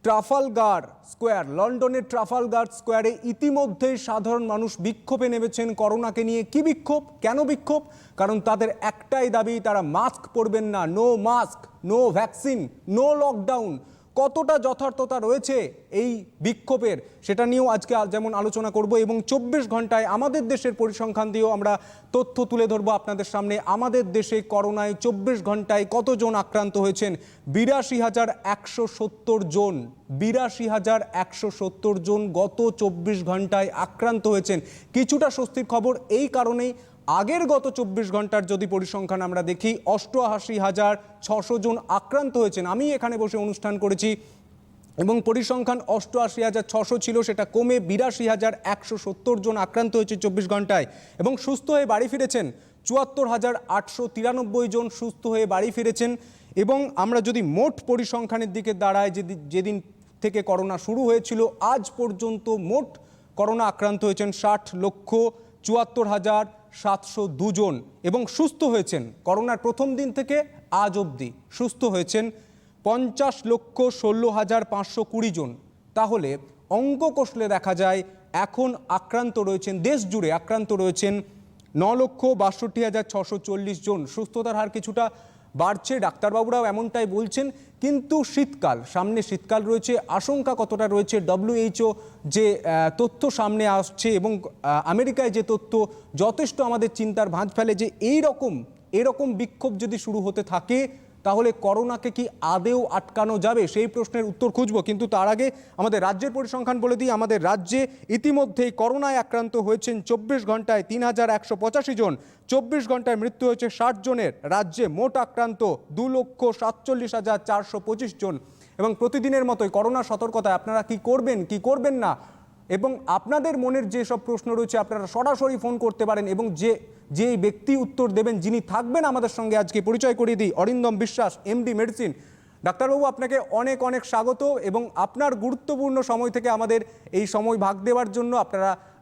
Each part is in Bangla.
ট্রাফালগার স্কোয়ার, লন্ডনের ট্রাফালগার স্কোয়ারে ইতিমধ্যেই সাধারণ মানুষ বিক্ষোভে নেমেছেন করোনাকে নিয়ে। কি বিক্ষোভ, কেন বিক্ষোভ? কারণ তাদের একটাই দাবি, তারা মাস্ক পরবেন না। No mask, no vaccine, no lockdown. কতটা যথার্থতা রয়েছে এই বিক্ষোভের, সেটা নিয়েও আজকে যেমন আলোচনা করব, এবং 24 ঘন্টায় আমাদের দেশের পরিসংখ্যান দিয়েও আমরা তথ্য তুলে ধরবো আপনাদের সামনে। আমাদের দেশে করোনায় 24 ঘন্টায় কতজন আক্রান্ত হয়েছেন? 82,170 জন। 82,170 জন গত 24 ঘন্টায় আক্রান্ত হয়েছেন। কিছুটা স্বস্তির খবর এই কারণেই, আগের গত 24 ঘন্টার যদি পরিসংখ্যান আমরা দেখি, 88,600 জন আক্রান্ত হয়েছেন। আমি এখানে বসে অনুষ্ঠান করেছি এবং পরিসংখ্যান 88,600 ছিল, সেটা কমে 82,170 জন আক্রান্ত হয়েছে 24 ঘন্টায়, এবং সুস্থ হয়ে বাড়ি ফিরেছেন 74,893 জন সুস্থ হয়ে বাড়ি ফিরেছেন। এবং আমরা যদি মোট পরিসংখ্যানের দিকে দাঁড়াই, যেদিন থেকে করোনা শুরু হয়েছিল আজ পর্যন্ত মোট করোনা আক্রান্ত হয়েছেন 60,74,702 জন, এবং সুস্থ হয়েছেন করোনার প্রথম দিন থেকে আজ অবধি সুস্থ হয়েছেন 50,16,520 জন। তাহলে অঙ্ক কষলে দেখা যায় এখন আক্রান্ত রয়েছেন, দেশ জুড়ে আক্রান্ত রয়েছেন 9,62,640 জন। সুস্থতার হার কিছুটা বাড়ছে, ডাক্তারবাবুরাও এমনটাই বলছেন। কিন্তু শীতকাল সামনে, শীতকাল রয়েছে, আশঙ্কা কতটা রয়েছে? WHO যে তথ্য সামনে আসছে এবং আমেরিকায় যে তথ্য যথেষ্ট আমাদের চিন্তার ভাঁজ ফেলে, যে এরকম বিক্ষোভ যদি শুরু হতে থাকে তাহলে করোনাকে কি আদেও আটকানো যাবে? সেই প্রশ্নের উত্তর খুঁজবো, কিন্তু তার আগে আমাদের রাজ্যের পরিসংখ্যান বলে দিই। আমাদের রাজ্যে ইতিমধ্যেই করোনায় আক্রান্ত হয়েছেন 24 ঘন্টায় 3,185 জন। 24 ঘন্টায় মৃত্যু হয়েছে 60 জনের। রাজ্যে মোট আক্রান্ত 2,47,425 জন। এবং প্রতিদিনের মতোই করোনা সতর্কতায় আপনারা কি করবেন, কি করবেন না, এবং আপনাদের মনের যে সব প্রশ্ন রয়েছে আপনারা সরাসরি ফোন করতে পারেন। এবং যে ব্যক্তি উত্তর দেবেন, যিনি থাকবেন আমাদের সঙ্গে আজকে, পরিচয় করিয়ে দিই, অরিন্দম বিশ্বাস, MD মেডিসিন। ডাক্তারবাবু, আপনাকে অনেক অনেক স্বাগত, এবং আপনার গুরুত্বপূর্ণ সময় থেকে আমাদের এই সময় ভাগ দেওয়ার জন্য।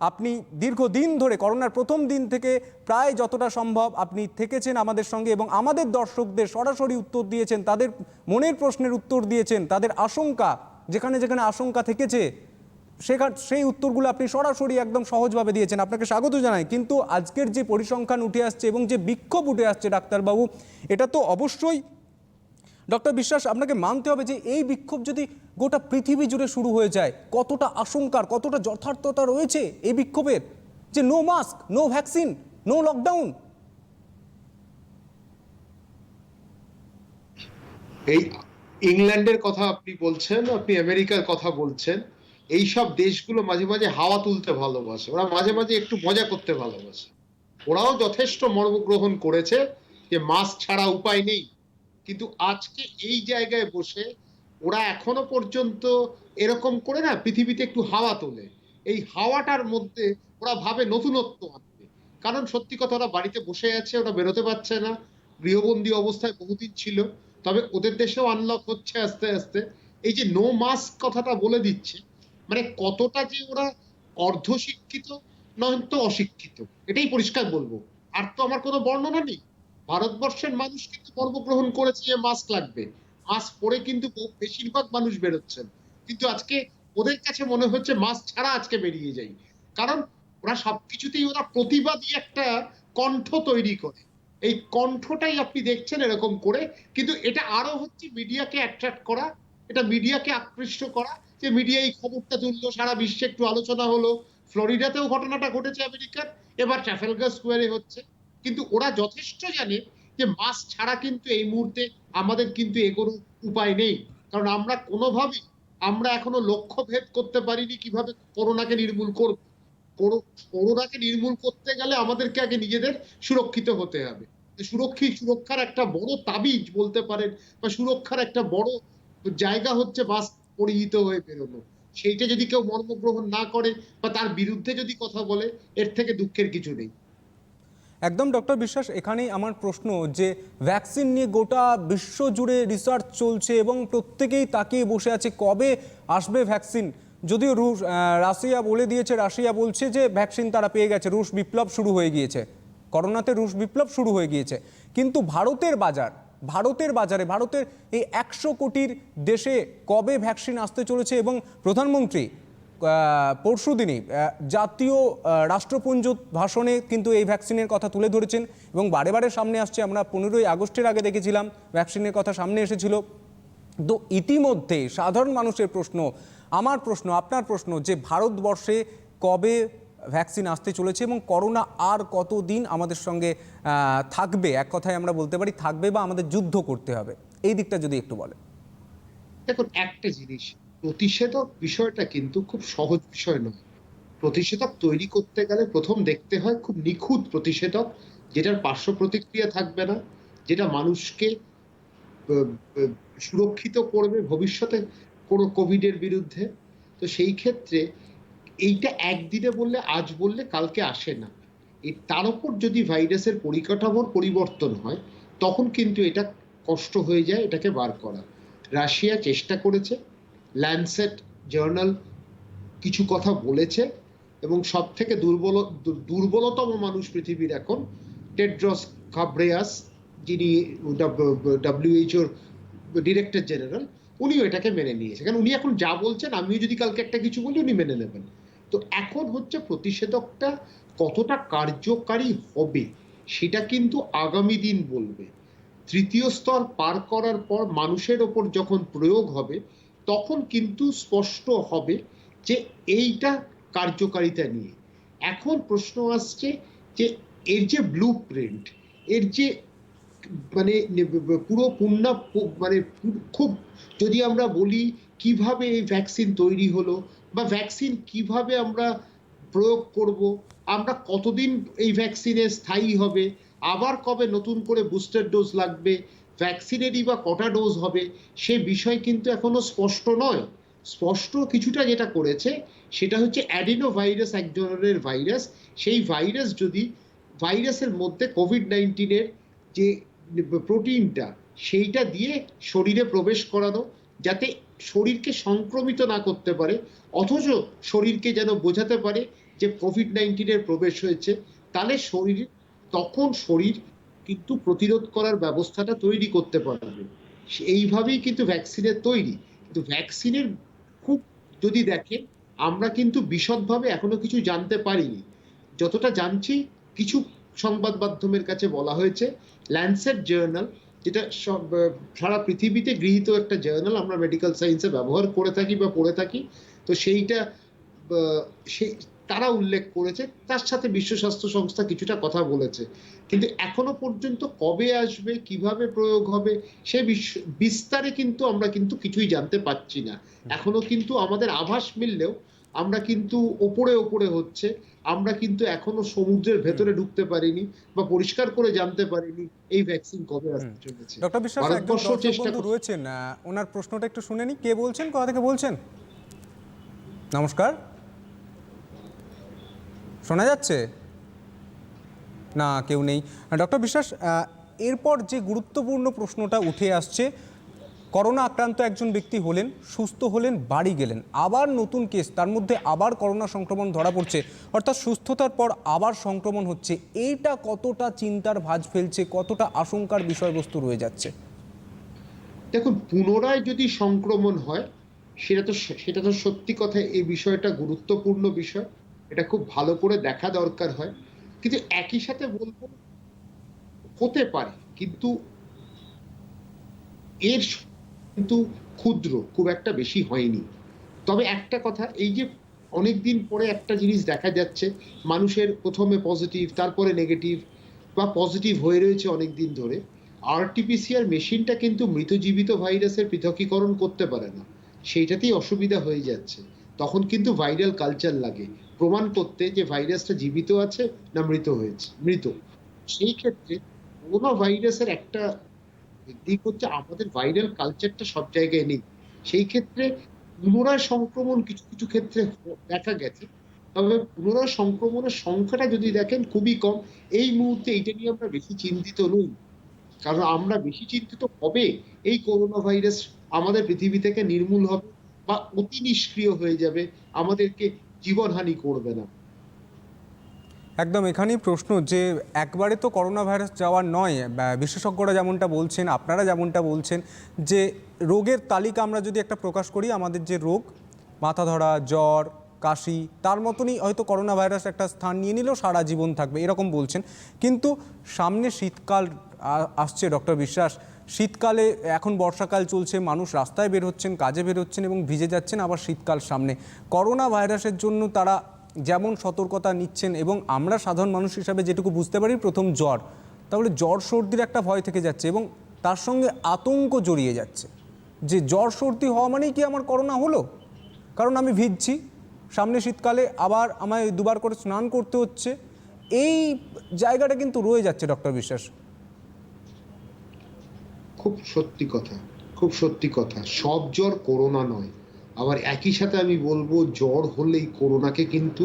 আপনি দীর্ঘদিন ধরে, করোনার প্রথম দিন থেকে প্রায় যতটা সম্ভব আপনি থেকেছেন আমাদের সঙ্গে, এবং আমাদের দর্শকদের সরাসরি উত্তর দিয়েছেন, তাদের মনের প্রশ্নের উত্তর দিয়েছেন, তাদের আশঙ্কা, যেখানে যেখানে আশঙ্কা থেকেছে সেই উত্তরগুলো আপনি সরাসরি একদম সহজভাবে দিয়েছেন। আপনাকে স্বাগত জানাই। কিন্তু আজকের যে পরিসংখ্যান উঠে আসছে এবং যে বিক্ষোভ উঠে আসছে ডাক্তারবাবু, এটা তো অবশ্যই ডক্টর বিশ্বাস আপনাকে মানতে হবে যে এই বিক্ষোভ যদি গোটা পৃথিবী জুড়ে শুরু হয়ে যায়, কতটা আশঙ্কার, কতটা যথার্থতা রয়েছে এই বিক্ষোভের, যে no mask, no vaccine, no lockdown. এই ইংল্যান্ডের কথা আপনি বলছেন, আপনি আমেরিকার কথা বলছেন। এই সব দেশগুলো মাঝে মাঝে হাওয়া তুলতে ভালোবাসে, ওরা মাঝে মাঝে একটু মজা করতে ভালোবাসে। ওরাও যথেষ্ট মর্মগ্রহণ করেছে যে মাস্ক ছাড়া উপায় নেই, কিন্তু আজকে এই জায়গায় বসে ওরা এখনো পর্যন্ত এরকম করে না পৃথিবীতে একটু হাওয়া তোলে। এই হাওয়াটার মধ্যে ওরা ভাবে নতুনত্ব আনবে, কারণ সত্যি কথা ওরা বাড়িতে বসে আছে, ওরা বেরোতে পারছে না, গৃহবন্দী অবস্থায় বহুদিন ছিল। তবে ওদের দেশেও আনলক হচ্ছে আস্তে আস্তে। এই যে নো মাস্ক কথাটা বলে দিচ্ছে, মানে কতটা যে ওরা অর্ধশিক্ষিত নয়তো অশিক্ষিত, এটাই পরিষ্কার বলবো। আর তো আমার কোনো বর্ণনা নেই। ভারতবর্ষের মানুষ কিন্তু কর্মগ্রহণ করেছে যে মাস্ক লাগবে, মাস্ক পরে কিন্তু বেশিরভাগ মানুষ বেরোচ্ছেন। কিন্তু আজকে ওদের কাছে মনে হচ্ছে মাস্ক ছাড়া আজকে বেরিয়ে যাই, কারণ ওরা সবকিছুতেই ওরা প্রতিবাদী একটা কণ্ঠ তৈরি করে। এই কণ্ঠটাই আপনি দেখছেন এরকম করে, কিন্তু এটা আরো হচ্ছে মিডিয়াকে অ্যাট্রাক্ট করা, এটা মিডিয়াকে আকৃষ্ট করা, যে মিডিয়া এই খবরটা তুললো, সারা বিশ্বে একটু আলোচনা হলো। ফ্লোরিডাতেও ঘটনাটা ঘটেছে আমেরিকার, এবার ট্রাফালগার স্কোয়ারে হচ্ছে। কিন্তু ওরা যথেষ্ট জানে যে মাস্ক ছাড়া কিন্তু এই মুহূর্তে আমাদের কিন্তু এগোনো উপায় নেই, কারণ আমরা কোনোভাবেই আমরা এখনো লক্ষ্য ভেদ করতে পারিনি কিভাবে করোনাকে নির্মূল করব। করোনাকে নির্মূল করতে গেলে আমাদেরকে আগে নিজেদের সুরক্ষিত হতে হবে। সুরক্ষার একটা বড় তাবিজ বলতে পারেন, বা সুরক্ষার একটা বড় জায়গা হচ্ছে মাস্ক পরিহিত হয়ে বেরোনো। সেইটা যদি কেউ মর্মগ্রহণ না করে বা তার বিরুদ্ধে যদি কথা বলে, এর থেকে দুঃখের কিছু নেই। একদম ডক্টর বিশ্বাস, এখানেই আমার প্রশ্ন, যে ভ্যাকসিন নিয়ে গোটা বিশ্ব জুড়ে রিসার্চ চলছে এবং প্রত্যেকেই তাকিয়ে বসে আছে কবে আসবে ভ্যাকসিন। যদিও রাশিয়া বলে দিয়েছে, রাশিয়া বলছে যে ভ্যাকসিন তারা পেয়ে গেছে, রুশ বিপ্লব শুরু হয়ে গিয়েছে, করোনাতে রুশ বিপ্লব শুরু হয়ে গিয়েছে। কিন্তু ভারতের বাজার, ভারতের বাজারে, ভারতের এই 100 কোটির দেশে কবে ভ্যাকসিন আসতে চলেছে? এবং প্রধানমন্ত্রী পরশুদিনই জাতীয় রাষ্ট্রপুঞ্জ ভাষণে কিন্তু এই ভ্যাকসিনের কথা তুলে ধরেছেন এবং বারে বারে সামনে আসছে। আমরা 15ই আগস্টের আগে দেখেছিলাম ভ্যাকসিনের কথা সামনে এসেছিল। তো ইতিমধ্যে সাধারণ মানুষের প্রশ্ন, আমার প্রশ্ন, আপনার প্রশ্ন, যে ভারতবর্ষে কবে ভ্যাকসিন আসতে চলেছে এবং করোনা আর কতদিন আমাদের সঙ্গে থাকবে? এক কথায় আমরা বলতে পারি থাকবে, বা আমাদের যুদ্ধ করতে হবে, এই দিকটা যদি একটু বলেন। দেখুন, একটা জিনিস, প্রতিষেধক বিষয়টা কিন্তু খুব সহজ বিষয় নয়। প্রতিষেধক তৈরি করতে গেলে প্রথম দেখতে হয় খুব নিখুঁত প্রতিষেধক, যেটার পার্শ্ব প্রতিক্রিয়া থাকবে না, যেটা মানুষকে সুরক্ষিত করবে ভবিষ্যতে কোনো কোভিডের বিরুদ্ধে। তো সেই ক্ষেত্রে এইটা একদিনে বললে, আজ বললে কালকে আসে না। তার উপর যদি ভাইরাসের পরিকাঠামোর পরিবর্তন হয়, তখন কিন্তু এটা কষ্ট হয়ে যায় এটাকে বার করা। রাশিয়া চেষ্টা করেছে, ল্যান্সেট জার্নাল কিছু কথা বলেছে, এবং সব থেকে দুর্বলতম মানুষ পৃথিবীর এখন টেড্রস ঘাব্রেয়াস, যিনি WHO ডিরেক্টর জেনারেল, উনিও এটাকে মেনে নিয়েছে। কারণ উনি এখন যা বলছেন, আমিও যদি কালকে একটা কিছু বলি উনি মেনে নেবেন। তো এখন হচ্ছে প্রতিষেধকটা কতটা কার্যকারী হবে সেটা কিন্তু আগামী দিন বলবে। তৃতীয় স্তর পার করার পর মানুষের ওপর যখন প্রয়োগ হবে, তখন কিন্তু স্পষ্ট হবে যে এইটা কার্যকারিতা নিয়ে। এখন প্রশ্ন আসছে যে এর যে ব্লু প্রিন্ট, এর যে মানে পুরো মানে খুব, যদি আমরা বলি কিভাবে এই ভ্যাকসিন তৈরি হলো, বা ভ্যাকসিন কিভাবে আমরা প্রয়োগ করব, আমরা কতদিন এই ভ্যাকসিনে স্থায়ী হবে, আবার কবে নতুন করে বুস্টার ডোজ লাগবে, ভ্যাকসিনেরই বা কটা ডোজ হবে, সে বিষয় কিন্তু এখনো স্পষ্ট নয়। স্পষ্ট কিছুটা যেটা করেছে সেটা হচ্ছে অ্যাডিনো ভাইরাস, এক ধরনের ভাইরাস। সেই ভাইরাস যদি ভাইরাসের মধ্যে কোভিড-19 যে প্রোটিনটা, সেইটা দিয়ে শরীরে প্রবেশ করানো, যাতে শরীরকে সংক্রমিত না করতে পারে, অথচ শরীরকে যেন বোঝাতে পারে যে কোভিড-19 প্রবেশ হয়েছে। তাহলে তখন শরীর কিন্তু প্রতিরোধ করার ব্যবস্থাটা তৈরি করতে পারবে। এইভাবেই কিন্তু ভ্যাকসিনের তৈরি। কিন্তু ভ্যাকসিনের খুব, যদি দেখেন, আমরা কিন্তু বিশদভাবে এখনো কিছু জানতে পারিনি। যতটা জানছি, কিছু সংবাদ মাধ্যমের কাছে বলা হয়েছে, ল্যান্সেট জার্নাল, যেটা সারা পৃথিবীতে গৃহীত একটা জার্নাল, আমরা মেডিকেল সায়েন্সে ব্যবহার করে থাকি বা পড়ে থাকি, তো সেইটা তারা উল্লেখ করেছে, তার সাথে বিশ্ব স্বাস্থ্য সংস্থা কিছুটা কথা বলেছে। কিন্তু এখনো পর্যন্ত কবে আসবে, কিভাবে প্রয়োগ হবে, সে বিস্তারে কিন্তু আমরা কিন্তু কিছুই জানতে পারছি না। এখনো কিন্তু আমাদের আভাস মিললেও আমরা কিন্তু ওপরে ওপরে হচ্ছে, আমরা কিন্তু এখনো সমুদ্রের ভেতরে ঢুকতে পারিনি বা পরিষ্কার করে জানতে পারিনি এই ভ্যাকসিন কবে আসতে চলেছে। ডক্টর বিশ্বাস, একজন দর্শক বন্ধু রয়েছেন, ওনার প্রশ্নটা একটু শুনে নি। কে বলছেন, কোথা থেকে বলছেন? নমস্কার, শোনা যাচ্ছে না? কেউ নেই। ডক্টর বিশ্বাস, এরপর যে গুরুত্বপূর্ণ প্রশ্নটা উঠে আসছে, করোনা আক্রান্ত একজন ব্যক্তি হলেন, সুস্থ হলেন, বাড়ি গেলেন, আবার নতুন কেস, তার মধ্যে আবার করোনা সংক্রমণ ধরা পড়ছে, অর্থাৎ সুস্থতার পর আবার সংক্রমণ হচ্ছে। এইটা কতটা চিন্তার ভাঁজ ফেলছে, কতটা আশঙ্কার বিষয়বস্তু রয়ে যাচ্ছে? দেখুন, পুনরায় যদি সংক্রমণ হয়, সেটা তো সত্যি কথা, এই বিষয়টা গুরুত্বপূর্ণ বিষয়, এটা খুব ভালো করে দেখা দরকার হয়। কিন্তু একই সাথে বলবো, হতে পারে, কিন্তু এর কিন্তু ক্ষুদ্র, খুব একটা বেশি হয়নি। তবে একটা কথা, এই যে অনেকদিন পরে একটা জিনিস দেখা যাচ্ছে, মানুষের প্রথমে পজিটিভ, তারপরে নেগেটিভ, বা পজিটিভ হয়ে রয়েছে অনেকদিন ধরে, আরটিপিসিআর মেশিনটা কিন্তু মৃত জীবিত ভাইরাসের পৃথকীকরণ করতে পারে না। সেইটাতেই অসুবিধা হয়ে যাচ্ছে। তখন কিন্তু ভাইরাল কালচার লাগে প্রমাণ করতে যে ভাইরাসটা জীবিত আছে না মৃত। সেই ক্ষেত্রে করোনা ভাইরাসের একটা দিক হচ্ছে, আমাদের ভাইরাল কালচারটা সব জায়গায় নেই। সেই ক্ষেত্রে পুনরায় সংক্রমণ কিছু কিছু ক্ষেত্রে দেখা গেছে, তবে পুনরায় সংক্রমণের সংখ্যাটা যদি দেখেন খুবই কম। এই মুহূর্তে এইটা নিয়ে আমরা বেশি চিন্তিত নই, কারণ আমরা বেশি চিন্তিত কবে এই করোনা ভাইরাস আমাদের পৃথিবী থেকে নির্মূল হবে বা অতি নিষ্ক্রিয় হয়ে যাবে, আমাদেরকে জীবনহানি করবে না। একদম এখানেই প্রশ্ন যে একবারে তো করোনা ভাইরাস যাওয়ার নয়, বিশেষজ্ঞরা যেমনটা বলছেন, আপনারা যেমনটা বলছেন যে রোগের তালিকা আমরা যদি একটা প্রকাশ করি, আমাদের যে রোগ মাথা ধরা, জ্বর, কাশি, তার মতনই হয়তো করোনা ভাইরাস একটা স্থান নিয়ে নিলেও সারা জীবন থাকবে এরকম বলছেন। কিন্তু সামনে শীতকাল আসছে ডক্টর বিশ্বাস, শীতকালে এখন বর্ষাকাল চলছে, মানুষ রাস্তায় বের হচ্ছেন, কাজে বের হচ্ছেন এবং ভিজে যাচ্ছেন, আবার শীতকাল সামনে। করোনা ভাইরাসের জন্য তারা যেমন সতর্কতা নিচ্ছেন এবং আমরা সাধারণ মানুষ হিসাবে যেটুকু বুঝতে পারি, প্রথম জ্বর, তাহলে জ্বর সর্দির একটা ভয় থেকে যাচ্ছে এবং তার সঙ্গে আতঙ্ক জড়িয়ে যাচ্ছে যে জ্বর সর্দি হওয়া মানেই কি আমার করোনা হলো, কারণ আমি ভিজছি, সামনে শীতকালে আবার আমায় দুবার করে স্নান করতে হচ্ছে। এই জায়গাটা কিন্তু রয়ে যাচ্ছে ডক্টর বিশ্বাস। খুব সত্যি কথা, খুব সত্যি কথা। সব জ্বর করোনা নয়। আবার একই সাথে আমি বলবো, জ্বর হলেই করোনাকে কিন্তু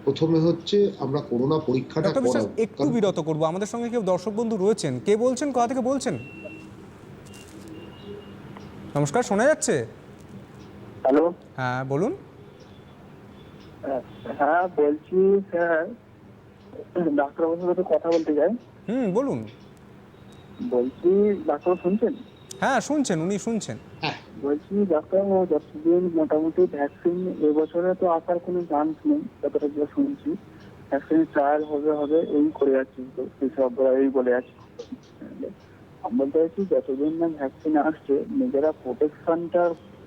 প্রথমে হচ্ছে আমরা করোনা পরীক্ষাটা ডক্টর বিশ্বাস করাবো। একটু বিরত করবো, আমাদের সঙ্গে কেউ দর্শক বন্ধু রয়েছেন। কে বলছেন, কোথা থেকে বলছেন? নমস্কার, শোনা যাচ্ছে? হ্যালো। হ্যাঁ বলুন। হ্যাঁ বলছি স্যার, ডাক্তারবাবুর সাথে কথা বলতে চাই। বলুন। বলছি ডাক্তারবাবু শুনছেন? হ্যাঁ শুনছেন, উনি শুনছেন। হ্যাঁ, বলছি ডাক্তারবাবু, যতদিন মোটামুটি ভ্যাকসিন এবছরে তো আসার কোনো চান্স নেই, যতটা যা শুনছি ভ্যাকসিন ট্রায়াল হবে এই করে যাচ্ছি, তো বিশেষজ্ঞরা এই বলে যাচ্ছে। আমি বলতে চাইছি, যতদিন না ভ্যাকসিন আসছে নিজেরা প্রোটেকশনটা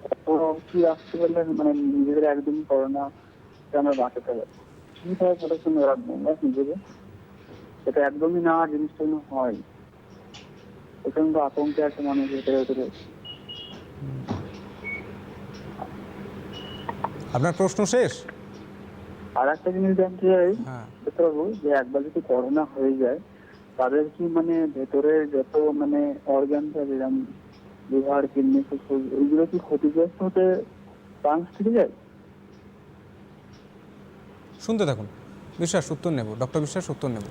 কত কি রাখতে পারলে, মানে নিজেদের একদম করোনা আমরা বাঁচাতে পারি, কিভাবে প্রোটেকশন রাখবো আমরা নিজেদের? এটা একদমই না জিনিসটা হয়, প্রচন্ড আতঙ্কে আছে মানুষ ভেতরে ভেতরে। আপনার প্রশ্ন শেষ? আর একটা জিনিস জানতে চাই হ্যাঁ। ডাক্তারবাবু, যে একবার যদি করোনা হয়ে যায় তাদের কি মানে ভেতরে যত মানে অর্গান থাকে, যেমন লিভার, কিডনি, ফুসফুস, এইগুলো কি ক্ষতিগ্রস্ত হতে চান্স থেকে যায়? শুনতে থাকুন, বিশ্বাস উত্তর নেব, ডক্টর বিশ্বাস উত্তর নেব।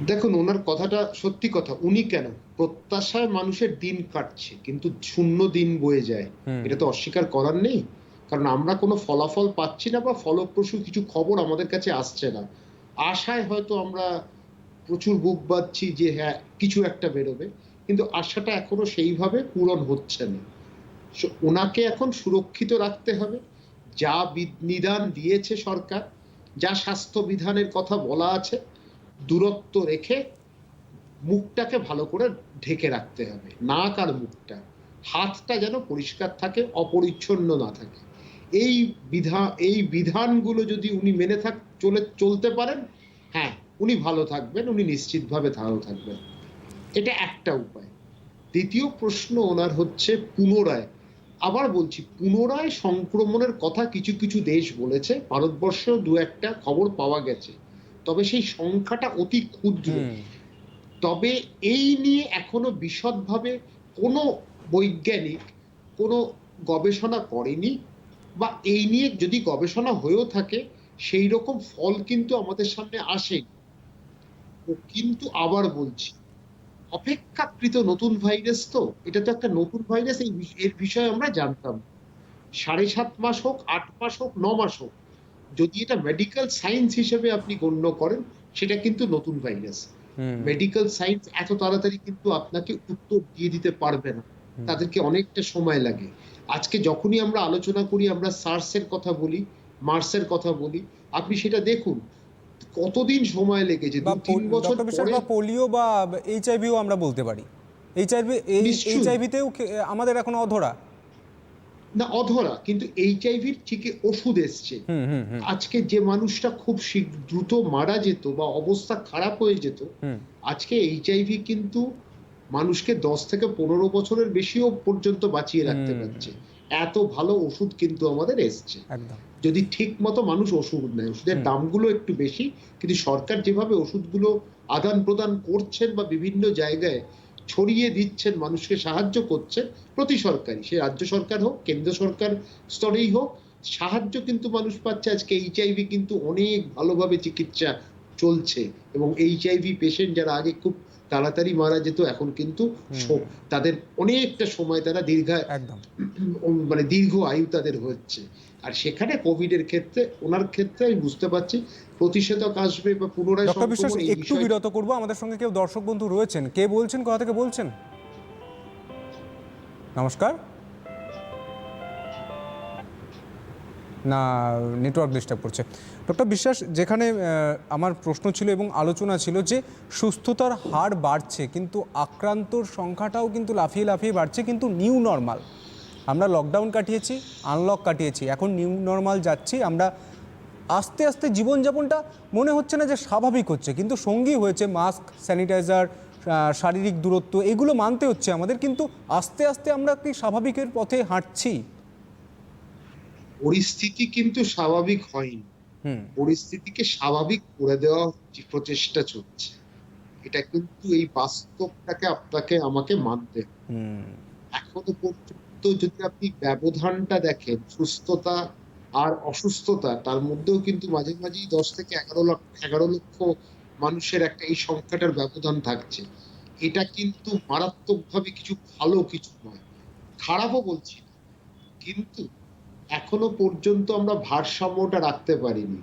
দেখুন ওনার কথাটা সত্যি কথা। উনি কেন প্রত্যাশায় মানুষের দিন কাটছে, কিন্তু শূন্য দিন বয়ে যায়, এটা তো অস্বীকার করার নেই। কারণ আমরা কোনো ফলাফল পাচ্ছি না বা ফলপ্রসূ কিছু খবর আমাদের কাছে আসছে না। আশায় হয়তো আমরা প্রচুর বুক বাঁধছি যে হ্যাঁ কিছু একটা বেরোবে, কিন্তু আশাটা এখনো সেইভাবে পূরণ হচ্ছে না। ওনাকে এখন সুরক্ষিত রাখতে হবে। যা নিদান দিয়েছে সরকার, যা স্বাস্থ্য বিধানের কথা বলা আছে, দূরত্ব রেখে মুখটাকে ভালো করে ঢেকে রাখতে হবে, নাক আর মুখটা, হাতটা যেন পরিষ্কার থাকে, অপরিচ্ছন্ন না থাকে। এই বিধানগুলো যদি উনি মেনে চলতে পারেন, হ্যাঁ উনি ভালো থাকবেন, উনি নিশ্চিতভাবে ভালো থাকবেন। এটা একটা উপায়। দ্বিতীয় প্রশ্ন ওনার হচ্ছে পুনরায়, আবার বলছি পুনরায় সংক্রমণের কথা কিছু কিছু দেশ বলেছে, ভারতবর্ষেও দু একটা খবর পাওয়া গেছে, তবে সেই সংখ্যাটা অতি ক্ষুদ্র। তবে এই নিয়ে এখনো বিশদভাবে কোনো বৈজ্ঞানিক কোনো গবেষণা করেনি, বা এই নিয়ে যদি গবেষণা হয়েও থাকে সেই রকম ফল কিন্তু আমাদের সামনে আসেনি। কিন্তু আবার বলছি, অপেক্ষাকৃত নতুন ভাইরাস, তো এটা তো একটা নতুন ভাইরাস, এর বিষয়ে আমরা জানতাম 7.5 মাস হোক, 8 মাস হোক, 9 মাস হোক, যদি এটা মেডিকেল সায়েন্স হিসেবে আপনি গণ্য করেন, সেটা কিন্তু নতুন ভাইরাস। মেডিকেল সায়েন্স এত তাড়াতাড়ি কিন্তু আপনাকে উত্তর দিয়ে দিতে পারবে না, তাদেরকে অনেকটা সময় লাগে। আজকে যখনই আমরা আলোচনা করি, আমরা সার্সের কথা বলি, মার্সের কথা বলি, আপনি সেটা দেখুন কতদিন সময় লেগেছে, 2-3 বছর পরে। পোলিও বা এইচআইভিও আমরা বলতে পারি। এইচআইভিতেও আমাদের এখন অধরা না, অধরা, কিন্তু এইচআইভির ঠিকই ওষুধ এসছে। আজকে যে মানুষটা খুব দ্রুত মারা যেত বা অবস্থা খারাপ হয়ে যেত, আজকে এইচআইভি কিন্তু মানুষকে 10 থেকে 15 বছরের বেশিও পর্যন্ত বাঁচিয়ে রাখতে পারছে। এত ভালো ওষুধ কিন্তু আমাদের এসছে, যদি ঠিক মতো মানুষ ওষুধ নেয়। ওষুধের দামগুলো একটু বেশি, কিন্তু সরকার যেভাবে ওষুধগুলো আদান প্রদান করছেন বা বিভিন্ন জায়গায় ছড়িয়ে দিচ্ছেন, মানুষকে সাহায্য করছেন, প্রতি সরকারি, সে রাজ্য সরকার হোক, কেন্দ্র সরকার স্তরেই হোক, সাহায্য কিন্তু মানুষ পাচ্ছে। আজকে এইচআইভি কিন্তু অনেক ভালোভাবে চিকিৎসা চলছে, এবং এইচআইভি পেশেন্ট যারা আগে খুব তাড়াতাড়ি মারা যেত, এখন কিন্তু তাদের অনেকটা সময় তারা একদম মানে দীর্ঘ আয়ু তাদের হচ্ছে। আর সেখানে কোভিডের ক্ষেত্রে ওনার ক্ষেত্রে আমি বুঝতে পারছি প্রতিষেধক আসবে বা পুনরায় ডক্টর বিশ্বাস সংক্রমণ, এই একটু বিষয়। বিরত করব, আমাদের সঙ্গে কেউ দর্শক বন্ধু রয়েছেন, কে বলছেন, কোথা থেকে বলছেন? নমস্কার। না, নেটওয়ার্ক ডিস্টার্ব করছে। ডক্টর বিশ্বাস, যেখানে আমার প্রশ্ন ছিল এবং আলোচনা ছিল যে সুস্থতার হার বাড়ছে কিন্তু আক্রান্তর সংখ্যাটাও কিন্তু লাফিয়ে লাফিয়ে বাড়ছে, কিন্তু নিউ নর্মাল, আমরা লকডাউন কাটিয়েছি, আনলক কাটিয়েছি, এখন নিউ নর্মাল যাচ্ছি আমরা। আস্তে আস্তে জীবনযাপনটা মনে হচ্ছে না যে স্বাভাবিক হচ্ছে, কিন্তু সঙ্গী হয়েছে মাস্ক, স্যানিটাইজার, শারীরিক দূরত্ব, এগুলো মানতে হচ্ছে আমাদের, কিন্তু আস্তে আস্তে আমরা কি স্বাভাবিকের পথে হাঁটছি? পরিস্থিতি কিন্তু স্বাভাবিক হয়নি, পরিস্থিতিকে স্বাভাবিক করে দেওয়া প্রচেষ্টা চলছে। এটা কিন্তু এই বাস্তবটাকে আপনাকে আমাকে মানতে হবে। এখনো পর্যন্ত যদি আপনি ব্যবধানটা দেখেন সুস্থতা আর অসুস্থতা, তার মধ্যেও কিন্তু মাঝে মাঝেই 10 থেকে 11 লক্ষ মানুষের একটা এই সংখ্যাটার ব্যবধান থাকছে। এটা কিন্তু মারাত্মকভাবে কিছু ভালো কিছু নয়, খারাপও বলছি না, কিন্তু এখনো পর্যন্ত আমরা ভারসাম্যটা রাখতে পারিনি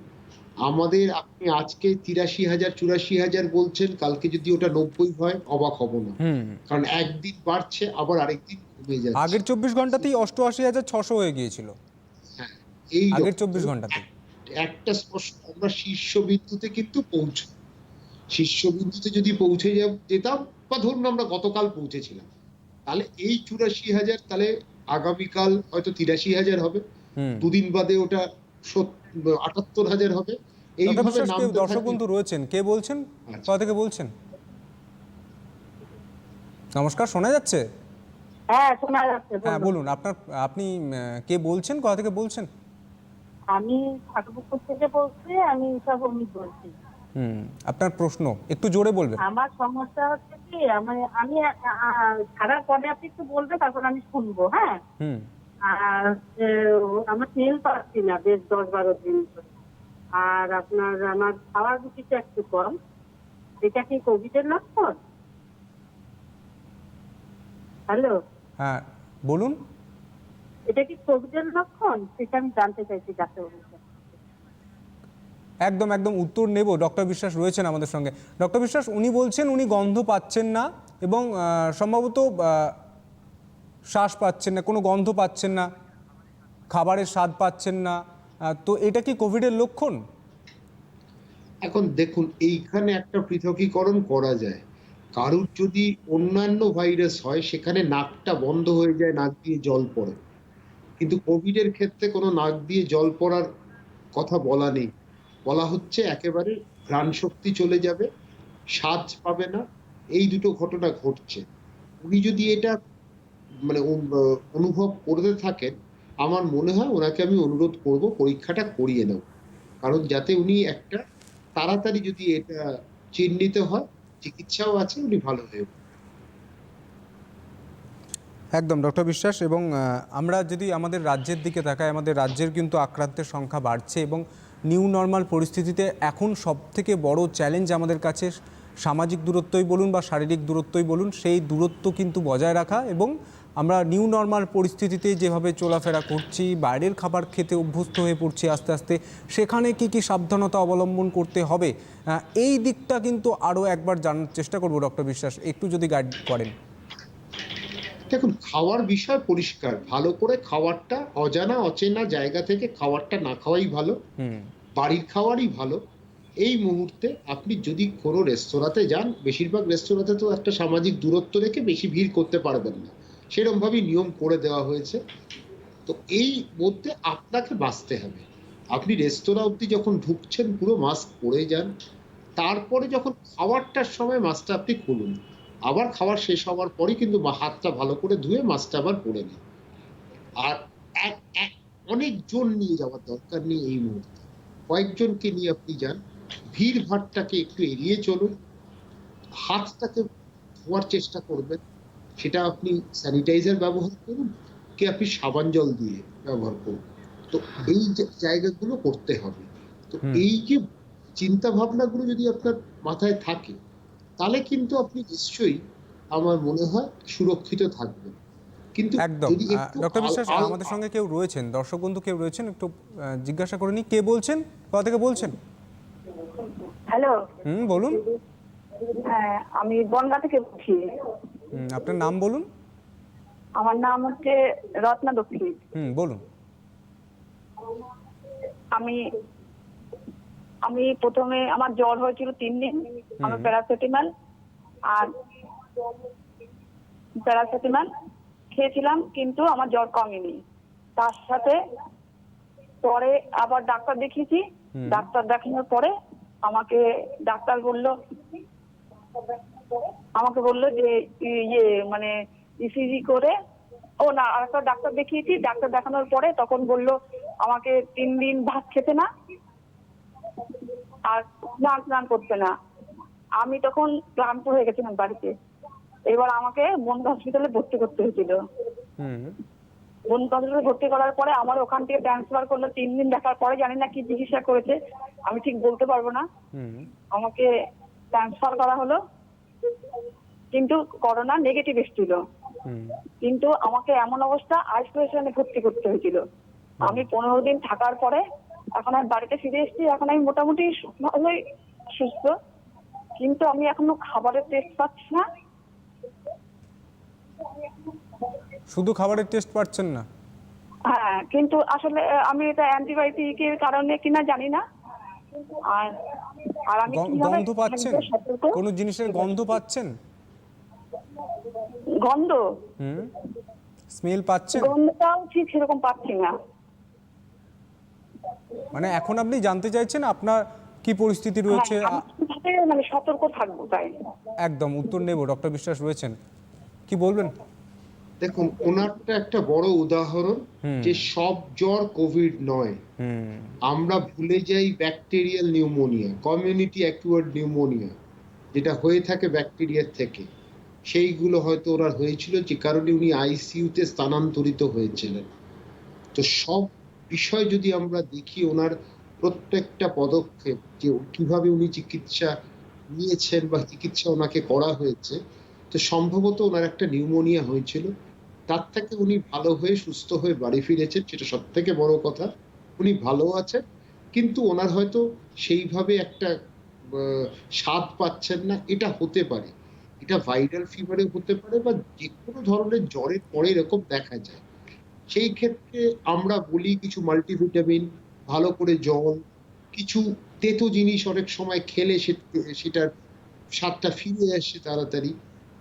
আমাদের। আপনি আজকে 83,000 84,000 বলছেন, কালকে যদি ওটা 90 হয় অবাক হব না, কারণ একদিন বাড়ছে আবার আরেকদিন কমে যাচ্ছে। আগের 24 ঘন্টাতেই 88,600 হয়ে গিয়েছিল। হ্যাঁ, এই আগের 24 ঘন্টাতে একটা স্পষ্ট, আমরা শীর্ষবিন্দুতে কিন্তু শীর্ষবিন্দুতে যদি পৌঁছে যেতাম, বা ধরুন আমরা গতকাল পৌঁছেছিলাম, তাহলে এই 84,000 তাহলে আগামীকাল হয়তো 83,000 হবে, দুদিন বাদে ওটা 78,000 হবে, এইভাবে নামতে দর্শক থাকবে। বন্ধু রয়েছেন, কে বলছেন, কোথা থেকে বলছেন? নমস্কার, শোনা যাচ্ছে? হ্যাঁ, শোনা যাচ্ছে। হ্যাঁ বলুন, আপনি কে বলছেন, কোথা থেকে বলছেন? আমি ঠাকুরপুকুর থেকে বলছি, আমি ঈশা ভৌমিক বলছি। আপনার প্রশ্ন একটু জোরে বলবেন। আমার সমস্যা হচ্ছে কি, আমি ছাড়ার পরে আপনি একটু বলবেন, তারপর আমি শুনবো। হ্যাঁ, আর আমার তেল পাচ্ছি না বেশ 10-12 দিন ধরে। আর আমার খাওয়ার রুচিটা একটু কম। এটা কি কোভিডের লক্ষণ? হ্যালো, হ্যাঁ বলুন। এটা কি কোভিডের লক্ষণ? সেটা আমি জানতে চাইছি ডাক্তারবাবুর কাছে। একদম একদম উত্তর নেব, ডক্টর বিশ্বাস রয়েছেন আমাদের সঙ্গে। ডক্টর বিশ্বাস, উনি বলছেন উনি গন্ধ পাচ্ছেন না এবং সম্ভবত শ্বাস পাচ্ছেন না, কোনো গন্ধ পাচ্ছেন না, খাবারের স্বাদ পাচ্ছেন না, তো এটা কি কোভিডের লক্ষণ? এখন দেখুন, এইখানে একটা পৃথকীকরণ করা যায়। কারুর যদি অন্যান্য ভাইরাস হয়, সেখানে নাকটা বন্ধ হয়ে যায়, নাক দিয়ে জল পড়ে, কিন্তু কোভিডের ক্ষেত্রে কোনো নাক দিয়ে জল পড়ার কথা বলা নেই। বলা হচ্ছে একেবারে ঘ্রাণ শক্তি চলে যাবে, স্বাদ পাবে না, এই দুটো ঘটনা ঘটছে। উনি যদি এটা মানে অনুভব করতে থাকেন, আমার মনে হয় ওনাকে আমি অনুরোধ করব পরীক্ষাটা করিয়ে নেব, কারণ যাতে উনি একটা তাড়াতাড়ি যদি এটা চিহ্নিত হয়, চিকিৎসাও আছে, উনি ভালো হয়ে উঠবেন। একদম ডক্টর বিশ্বাস, এবং আমরা যদি আমাদের রাজ্যের দিকে তাকাই, আমাদের রাজ্যের কিন্তু আক্রান্তের সংখ্যা বাড়ছে এবং নিউ নর্মাল পরিস্থিতিতে এখন সবথেকে বড় চ্যালেঞ্জ আমাদের কাছে সামাজিক দূরত্বই বলুন বা শারীরিক দূরত্বই বলুন, সেই দূরত্ব কিন্তু বজায় রাখা। এবং আমরা নিউ নর্মাল পরিস্থিতিতে যেভাবে চলাফেরা করছি, বাইরের খাবার খেতে অভ্যস্ত হয়ে পড়ছি আস্তে আস্তে, সেখানে কি কি সাবধানতা অবলম্বন করতে হবে, এই দিকটা কিন্তু আরও একবার জানার চেষ্টা করব। ডক্টর বিশ্বাস, একটু যদি গাইড করেন। দেখুন, খাওয়ার বিষয় পরিষ্কার, ভালো করে খাবারটা অজানা অচেনা জায়গা থেকে খাবারটা না খাওয়াই ভালো, বাড়ির খাওয়ারই ভালো। এই মুহূর্তে আপনি যদি কোনো রেস্তোরাঁতে যান, বেশিরভাগ রেস্তোরাঁতে তো একটা সামাজিক দূরত্ব রেখে বেশি ভিড় করতে পারবেন না, সেরকম ভাবেই নিয়ম করে দেওয়া হয়েছে। তো এই মধ্যে আপনাকে বাঁচতে হবে। আপনি রেস্তোরাঁ অবধি যখন ঢুকছেন পুরো মাস্ক পরে যান, তারপরে যখন খাওয়ারটার সময় মাস্কটা আপনি খুলুন, আবার খাবার শেষ হওয়ার পরই কিন্তু হাতটা ভালো করে ধুয়ে মাস্কটা আবার পরে নিন। আর অনেকজন নিয়ে যাওয়ার দরকার নেই এই মুহূর্তে, কয়েকজনকে নিয়ে আপনি যান, ভিড় ভাট্টাকে একটু এড়িয়ে চলুন, হাতটাকে ধোয়ার চেষ্টা করবেন, সেটা আপনি স্যানিটাইজার ব্যবহার করুন কি আপনি সাবান জল দিয়ে ব্যবহার করুন। তো এই জায়গাগুলো করতে হবে। তো এই যে চিন্তা ভাবনাগুলো যদি আপনার মাথায় থাকে, তাহলে কিন্তু আপনি নিশ্চয়ই আমার মনে হয় সুরক্ষিত থাকবেন। কিন্তু একদম। যদি একটু ডক্টর বিশ্বাস, আমাদের সঙ্গে কেউ রয়েছেন, দর্শক বন্ধু কেউ রয়েছেন, একটু জিজ্ঞাসা করে নি কে বলছেন, কোথা থেকে বলছেন? হ্যালো, বলুন। হ্যাঁ আমি বনগা থেকে বলছি। আপনার নাম বলুন। আমার নাম হচ্ছে রত্না দক্ষিণ। বলুন। আমি আমি প্রথমে আমার জ্বর হয়েছিল 3 দিন। আমি প্যারাসিটামল খেয়েছিলাম, কিন্তু আমার জ্বর কমেনি। তার সাথে পরে আবার ডাক্তার দেখিয়েছি। ডাক্তার দেখানোর পরে ডাক্তার বললো যে মানে ইসিজি করে, আরেকটা ডাক্তার দেখিয়েছি। ডাক্তার দেখানোর পরে তখন বললো আমাকে 3 দিন ভাত খেতে না আর স্নান করতে না। আমি তখন ক্লান্ত হয়ে গেছিলাম বাড়িতে। এবার আমাকে বনগাঁ হসপিটালে ভর্তি করতে হয়েছিল। বনগাঁ হসপিটালে ভর্তি করার পরে আমার ওখান থেকে ট্রান্সফার করলো। 3 দিন দেখার পরে জানি না কি চিকিৎসা করেছে, আমি ঠিক বলতে পারবো না। আমাকে ট্রান্সফার করা হলো, কিন্তু করোনা নেগেটিভ এসেছিল। কিন্তু আমাকে এমন অবস্থা আইসোলেশনে ভর্তি করতে হয়েছিল। আমি 15 দিন থাকার পরে এখন আমি বাড়িতে ফিরে এসেছি। এখন আমি মোটামুটি ভালোই সুস্থ, কিন্তু আমি এখনো খাবারের টেস্ট পাচ্ছি না। শুধু খাবারের টেস্ট পাচ্ছেন না? হ্যাঁ, কিন্তু আসলে আমি এটা অ্যান্টিবায়োটিকের কারণে কিনা জানি না। আর আর আমি গন্ধ পাচ্ছেন? কোন জিনিসের গন্ধ পাচ্ছেন? গন্ধ? স্মেল পাচ্ছেন? গন্ধটাও ঠিক সেরকম পাচ্ছি না। মানে এখন আপনি জানতে চাইছেন আপনার কি পরিস্থিতি রয়েছে? মানে সতর্ক থাকবো তাই। একদম উত্তর নেব। ডক্টর বিশ্বাস রয়েছেন, কি বলবেন? দেখুন, ওনারটা একটা বড় উদাহরণ যে সব জ্বর কোভিড নয়। আমরা ভুলে যাই bacterial pneumonia, community acquired pneumonia, যেটা হয়ে থাকে ব্যাকটেরিয়ার থেকে। সেইগুলো হয়তো ওনার হয়েছিল, যে কারণে উনি আইসিইউতে স্থানান্তরিত হয়েছিলেন। তো সব বিষয় যদি আমরা দেখি, ওনার প্রত্যেকটা পদক্ষেপ, যে কিভাবে উনি চিকিৎসা নিয়েছেন বা চিকিৎসা ওনাকে করা হয়েছে, তো সম্ভবত ওনার একটা নিউমোনিয়া হয়েছিল। তার থেকে উনি ভালো হয়ে সুস্থ হয়ে বাড়ি ফিরেছেন, সেটা সব থেকে বড় কথা। উনি ভালো আছেন, কিন্তু ওনার হয়তো সেইভাবে একটা স্বাদ পাচ্ছেন না। এটা হতে পারে, এটা ভাইরাল ফিভারে হতে পারে, বা যে কোনো ধরনের জ্বরের পরে এরকম দেখা যায়। সেই ক্ষেত্রে আমরা বলি কিছু মাল্টিভিটামিন, ভালো করে জল, কিছু তেতো জিনিস অনেক সময় খেলে সেটার স্বাদটা ফিরে আসে তাড়াতাড়ি।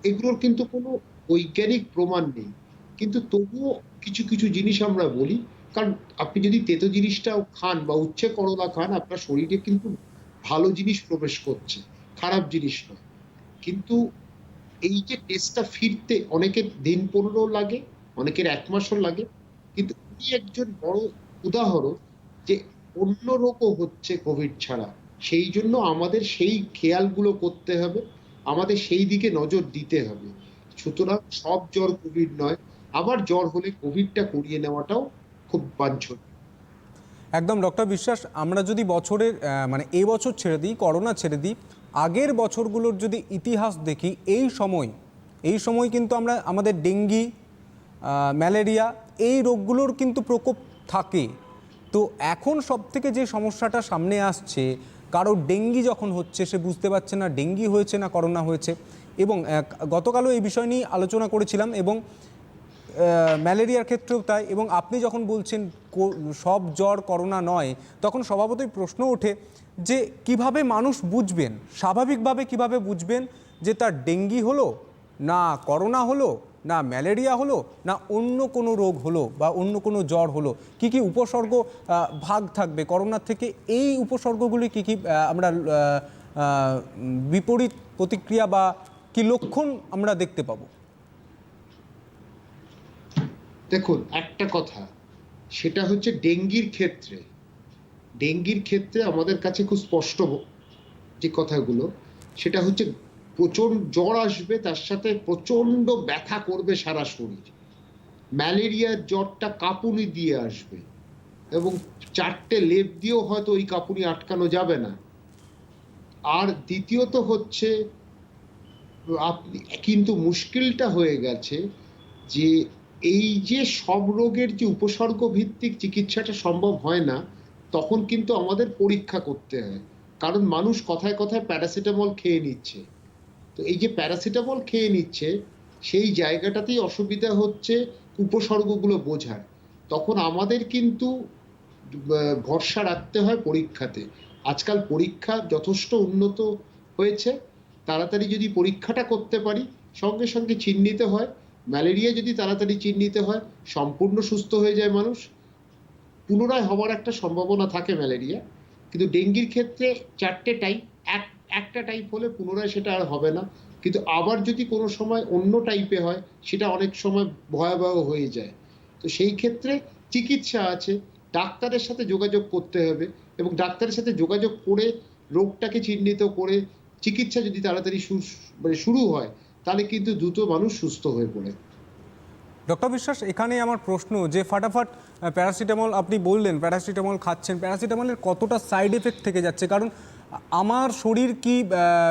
এগুলোর কিন্তু কোনো বৈজ্ঞানিক প্রমাণ নেই, কিন্তু তবুও কিছু কিছু জিনিস আমরা বলি। কারণ আপনি যদি তেতো জিনিসটাও খান বা উচ্ছে করলা খান, আপনার শরীরে কিন্তু ভালো জিনিস প্রবেশ করছে, খারাপ জিনিস নয়। কিন্তু এই যে টেস্টটা ফিরতে অনেকের দিন 15 লাগে, অনেকের 1 মাসও লাগে। কিন্তু উনি একজন বড় উদাহরণ যে অন্য রোগও হচ্ছে কোভিড ছাড়া। সেই জন্য আমাদের সেই খেয়ালগুলো করতে হবে, আমাদের সেই দিকে নজর দিতে হবে। সুতরাং সব জ্বর কোভিড নয়, আবার জ্বর হলে কোভিডটা করিয়ে নেওয়াটাও খুব বাঞ্ছনীয়। একদম ডক্টর বিশ্বাস, আমরা যদি বছরের মানে এই বছর ছেড়ে দিই, করোনা ছেড়ে দিই, আগের বছরগুলোর যদি ইতিহাস দেখি, এই সময় কিন্তু আমাদের ডেঙ্গি, ম্যালেরিয়া, এই রোগগুলোর কিন্তু প্রকোপ থাকে। তো এখন সবথেকে যে সমস্যাটা সামনে আসছে, কারো ডেঙ্গি যখন হচ্ছে সে বুঝতে পারছে না ডেঙ্গি হয়েছে না করোনা হয়েছে। এবং গতকালও এই বিষয় নিয়ে আলোচনা করেছিলাম, এবং ম্যালেরিয়ার ক্ষেত্রেও তাই। এবং আপনি যখন বলছেন সব জ্বর করোনা নয়, তখন স্বভাবতই প্রশ্ন ওঠে যে কিভাবে মানুষ বুঝবেন, স্বাভাবিকভাবে কিভাবে বুঝবেন যে তার ডেঙ্গি হলো না করোনা হলো না ম্যালেরিয়া হলো না অন্য কোনো রোগ হলো বা অন্য কোনো জ্বর হলো? কি কি উপসর্গ ভাগ থাকবে করোনার থেকে? এই উপসর্গগুলি কি কি আমরা বিপরীত প্রতিক্রিয়া বা কি লক্ষণ আমরা দেখতে পাবো? দেখুন, একটা কথা, সেটা হচ্ছে ডেঙ্গির ক্ষেত্রে আমাদের কাছে খুব স্পষ্ট যে কথাগুলো, সেটা হচ্ছে প্রচন্ড জ্বর আসবে, তার সাথে প্রচন্ড ব্যথা করবে সারা শরীর। ম্যালেরিয়ার জ্বরটা কাঁপুনি দিয়ে আসবে, এবং 4টে লেপ দিয়েও হয়তো ওই কাঁপুনি আটকানো যাবে না। আর দ্বিতীয়ত হচ্ছে আপনি কিন্তু মুশকিলটা হয়ে গেছে যে এই যে সব রোগের যে উপসর্গ ভিত্তিক চিকিৎসাটা সম্ভব হয় না, তখন কিন্তু আমাদের পরীক্ষা করতে হয়। কারণ মানুষ কথায় কথায় প্যারাসিটামল খেয়ে নিচ্ছে। তো এই যে প্যারাসিটামল খেয়ে নিচ্ছে, সেই জায়গাটাতেই অসুবিধা হচ্ছে উপসর্গগুলো বোঝার। তখন আমাদের কিন্তু ভরসা রাখতে হয় পরীক্ষাতে। আজকাল পরীক্ষা যথেষ্ট উন্নত হয়েছে। তাড়াতাড়ি যদি পরীক্ষাটা করতে পারি, সঙ্গে সঙ্গে চিহ্নিত হয়। ম্যালেরিয়া যদি তাড়াতাড়ি চিহ্নিত হয়, সম্পূর্ণ সুস্থ হয়ে যায় মানুষ। পুনরায় হওয়ার একটা সম্ভাবনা থাকে ম্যালেরিয়া, কিন্তু ডেঙ্গির ক্ষেত্রে 4টে টাইপ, একটা টাইপ হলে পুনরায় সেটা আর হবে না। কিন্তু আবার যদি কোনো সময় অন্য টাইপে হয়, সেটা অনেক সময় ভয়াবহ হয়ে যায়। তো সেই ক্ষেত্রে চিকিৎসা আছে, ডাক্তারের সাথে যোগাযোগ করতে হবে, এবং ডাক্তারের সাথে যোগাযোগ করে রোগটাকে চিহ্নিত করে চিকিৎসা যদি তাড়াতাড়ি শুরু হয়, তাহলে কিন্তু দ্রুত মানুষ সুস্থ হয়ে পড়ে। ডক্টর বিশ্বাস, এখানে আমার প্রশ্ন যে ফাটাফাট প্যারাসিটামল আপনি বললেন, প্যারাসিটামল খাচ্ছেন, প্যারাসিটামলের কতটা সাইড এফেক্ট থেকে যাচ্ছে? কারণ আমার শরীর কি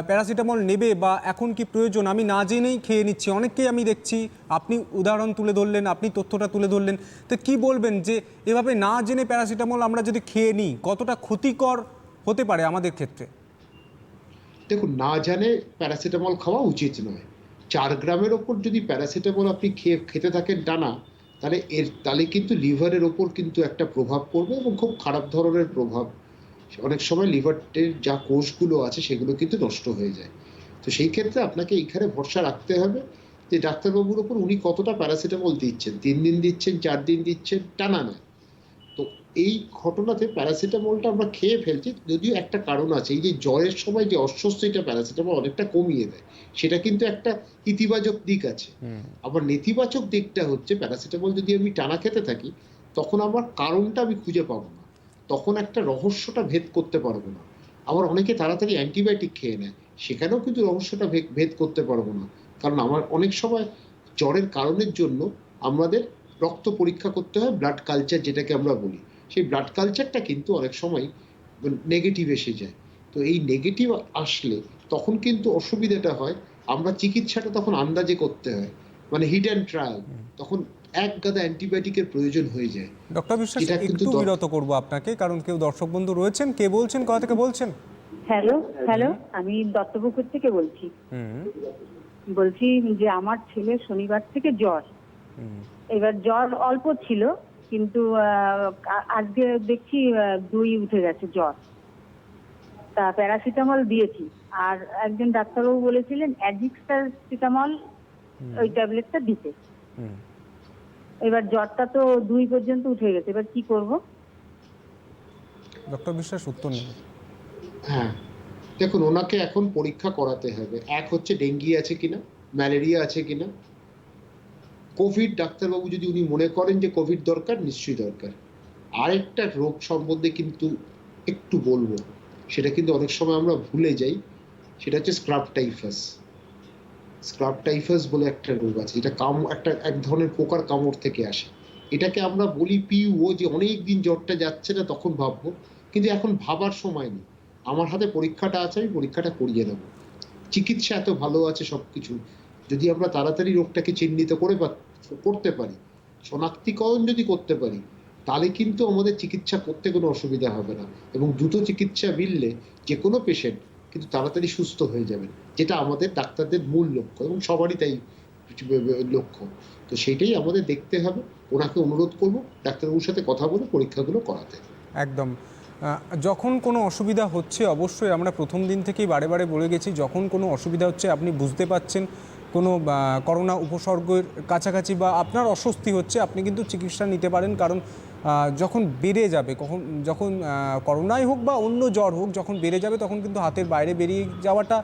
প্যারাসিটামল নেবে বা এখন কি প্রয়োজন, আমি না জেনেই খেয়ে নিচ্ছি। অনেককেই আমি দেখছি, আপনি উদাহরণ তুলে ধরলেন, আপনি তথ্যটা তুলে ধরলেন। তো কি বলবেন যে এভাবে না জেনে প্যারাসিটামল আমরা যদি খেয়ে নিই, কতটা ক্ষতিকর হতে পারে আমাদের ক্ষেত্রে? দেখুন, না জানে প্যারাসিটামল খাওয়া উচিত নয়। 4 গ্রামের ওপর যদি প্যারাসিটামল আপনি খেতে থাকেন টানা, তাহলে কিন্তু লিভারের ওপর কিন্তু একটা প্রভাব পড়বে, এবং খুব খারাপ ধরনের প্রভাব। অনেক সময় লিভারের যা কোষগুলো আছে সেগুলো কিন্তু নষ্ট হয়ে যায়। তো সেই ক্ষেত্রে আপনাকে এইখানে ভরসা রাখতে হবে যে ডাক্তারবাবুর ওপর উনি কতটা প্যারাসিটামল দিচ্ছেন, 3 দিন দিচ্ছেন, 4 দিন দিচ্ছেন, টানা নয়। তো এই ঘটনাতে প্যারাসিটামলটা আমরা খেয়ে ফেলছি, যদিও একটা কারণ আছে। এই যে জ্বরের সময় যে অস্বস্তিটা প্যারাসিটামল অনেকটা কমিয়ে দেয়, সেটা কিন্তু একটা ইতিবাচক দিক আছে। আবার নেতিবাচক দিকটা হচ্ছে, প্যারাসিটামল যদি আমি টানা খেতে থাকি, তখন আমার কারণটা আমি খুঁজে পাবো না, তখন একটা রহস্যটা ভেদ করতে পারবো না। আবার অনেকে তাড়াতাড়ি অ্যান্টিবায়োটিক খেয়ে নেয়, সেখানেও কিন্তু রহস্যটা ভেদ করতে পারবো না। কারণ আমার অনেক সময় জ্বরের কারণের জন্য আমাদের রক্ত পরীক্ষা করতে হয়, ব্লাড কালচার যেটাকে আমরা বলি। সেই ব্লাড কালচারটা কিন্তু অনেক সময় নেগেটিভ এসে যায়। তো এই নেগেটিভ আসলে তখন কিন্তু অসুবিধাটা হয়, আমরা চিকিৎসাটা তখন আন্দাজে করতে হয়, মানে হিট অ্যান্ড ট্রায়াল। তখন এক গাদা অ্যান্টিবায়োটিকের প্রয়োজন হয়ে যায়। ডক্টর বিশ্বাস, যেটা কিন্তু একটু বিরত করবো আপনাকে, কারণ কেউ দর্শক বন্ধু রয়েছেন। কে বলছেন, কোথা থেকে বলছেন? হ্যালো হ্যালো, আমি দত্তপুকুর থেকে বলছি। বলছি যে আমার ছেলে শনিবার থেকে জ্বর। এবার জ্বর অল্প ছিল, কিন্তু আজকে দেখছি 2 উঠে গেছে জ্বর। তা প্যারাসিটামল দিয়েছি, আর একজন ডাক্তারবাবু বলেছিলেন অ্যাজিক্সাসিটামল ওই ট্যাবলেটটা দিতে। এবার জ্বরটা তো 2 পর্যন্ত উঠে গেছে, এবার কি করব? ডক্টর বিশ্বাস উত্তর নেই। হ্যাঁ, দেখুন, ওনাকে এখন পরীক্ষা করাতে হবে। এক হচ্ছে ডেঙ্গি আছে কিনা, ম্যালেরিয়া আছে কিনা, কোভিড, ডাক্তারবাবু যদি উনি মনে করেন যে কোভিড দরকার, নিশ্চয়ই দরকার। আরেকটা রোগ সম্বন্ধে কিন্তু একটু বলবো, সেটা কিন্তু অনেক সময় আমরা ভুলে যাই, সেটা হচ্ছে স্ক্রাব টাইফাস। স্ক্রাব টাইফাস বলে একটা রোগ আছে, এটা এক ধরনের পোকার কামড় থেকে আসে। এটাকে আমরা বলি পিইউ, যে অনেক দিন জ্বরটা যাচ্ছে না তখন ভাববো, কিন্তু এখন ভাবার সময় নেই। আমার হাতে পরীক্ষাটা আছে, আমি পরীক্ষাটা করিয়ে নেবো। চিকিৎসা এত ভালো আছে সবকিছু, যদি আমরা তাড়াতাড়ি রোগটাকে চিহ্নিত করতে পারি, শনাক্তিকরণ যদি করতে পারি, তাহলে কিন্তু আমাদের চিকিৎসা করতে কোনো অসুবিধা হবে না, এবং দ্রুত চিকিৎসা মিললে যে কোনো পেশেন্ট কিন্তু তাড়াতাড়ি সুস্থ হয়ে যাবেন, যেটা আমাদের ডাক্তারদের মূল লক্ষ্য, এবং সবারই তাই লক্ষ্য। তো সেটাই আমাদের দেখতে হবে। ওনাকে অনুরোধ করবো ডাক্তারবাবুর সাথে কথা বলে পরীক্ষাগুলো করাতে। একদম। যখন কোনো অসুবিধা হচ্ছে, অবশ্যই আমরা প্রথম দিন থেকেই বারে বারে বলে গেছি, যখন কোনো অসুবিধা হচ্ছে, আপনি বুঝতে পাচ্ছেন কোনো করোনা উপসর্গের কাছাকাছি বা আপনার অস্বস্তি হচ্ছে, আপনি কিন্তু চিকিৎসা নিতে পারেন। কারণ যখন বেড়ে যাবে, যখন করোনাই হোক বা অন্য জ্বর হোক, যখন বেড়ে যাবে, তখন কিন্তু হাতের বাইরে বেরিয়ে যাওয়াটা